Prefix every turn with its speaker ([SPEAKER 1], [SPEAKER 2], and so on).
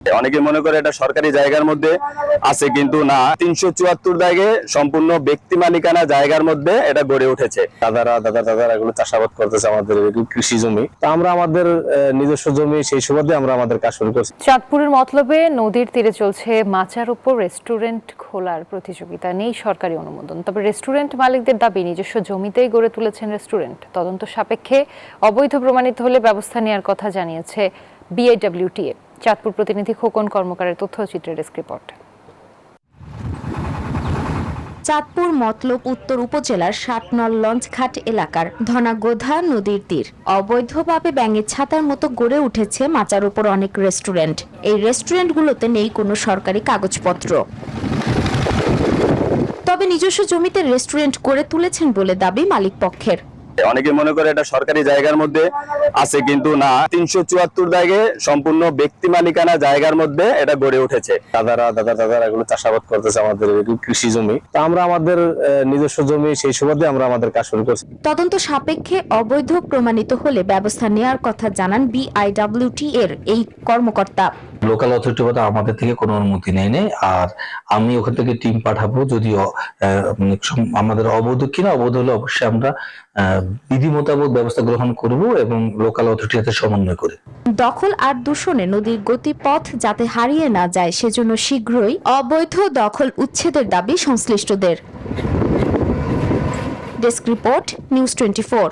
[SPEAKER 1] অনেকে মনে করে এটা সরকারি জায়গার মধ্যে আছে, কিন্তু না, 374 দাগে সম্পূর্ণ ব্যক্তি মালিকানা জায়গার মধ্যে এটা গড়ে উঠেছে। দাদারা এগুলো চাষাবাদ করতেছে, আমাদের কৃষি জমি। তা আমরা আমাদের নিজস্ব জমি, সেই সুবাদে আমরা আমাদের কাজ শুরু করছি।
[SPEAKER 2] চাঁদপুরের মতলবে নদীর তীরে চলছে মাচার উপর রেস্টুরেন্ট খোলার প্রতিযোগিতা, নেই সরকারি অনুমোদন। তবে রেস্টুরেন্ট মালিকদের দাবি নিজস্ব জমিতেই গড়ে তুলেছেন রেস্টুরেন্ট। তদন্ত সাপেক্ষে অবৈধ প্রমাণিত হলে ব্যবস্থা নেওয়ার কথা জানিয়েছে বিআইডব্লিউটিএ। চাঁদপুর প্রতিনিধি খোকন কর্মকারের তথ্যচিত্রের ডেস্ক রিপোর্ট।
[SPEAKER 3] চাঁদপুর মতলব উত্তর উপজেলার ৭ নং লঞ্চঘাট এলাকার ধনাগোধা নদীর তীর অবৈধভাবে ব্যাঙের ছাতার মতো গড়ে উঠেছে মাচার উপর অনেক রেস্টুরেন্ট। এই রেস্টুরেন্টগুলোতে নেই কোনো সরকারি কাগজপত্র। তবে নিজস্ব জমিতে রেস্টুরেন্ট করে তুলেছেন বলে দাবি মালিক পক্ষের।
[SPEAKER 1] অনেকে মনে করে এটা সরকারি জায়গার মধ্যে আছে, কিন্তু না, 374 দাগে সম্পূর্ণ ব্যক্তি মালিকানা জায়গার মধ্যে এটা গড়ে উঠেছে। দাদারা এগুলো চাষাবাদ করতেছে, আমাদের কৃষি জমি। তা আমরা আমাদের নিজস্ব জমি, সেই সুবাদে আমরা আমাদের কাজ শুরু করছি।
[SPEAKER 3] তদন্ত সাপেক্ষে অবৈধ প্রমাণিত হলে ব্যবস্থা নেওয়ার কথা জানান বিআইডব্লিউটি এর এই কর্মকর্তা।
[SPEAKER 4] লোকাল অথরিটি বলতে আমাদের থেকে কোনো অনুমতি নেই, আর আমি ওখান থেকে টিম পাঠাবো। যদিও আমাদের অবৈধ কিনা, অবৈধ হলে অবশ্যই আমরা বিধি মোতাবেক ব্যবস্থা গ্রহণ করব এবং লোকাল অথরিটির সাথে সমন্বয় করে।
[SPEAKER 3] দখল আর দূষণে নদীর গতিপথ যাতে হারিয়ে না যায়, সেজন্য শীঘ্রই অবৈধ দখল উচ্ছেদের দাবি সংশ্লিষ্টদের। Desk report, news 24।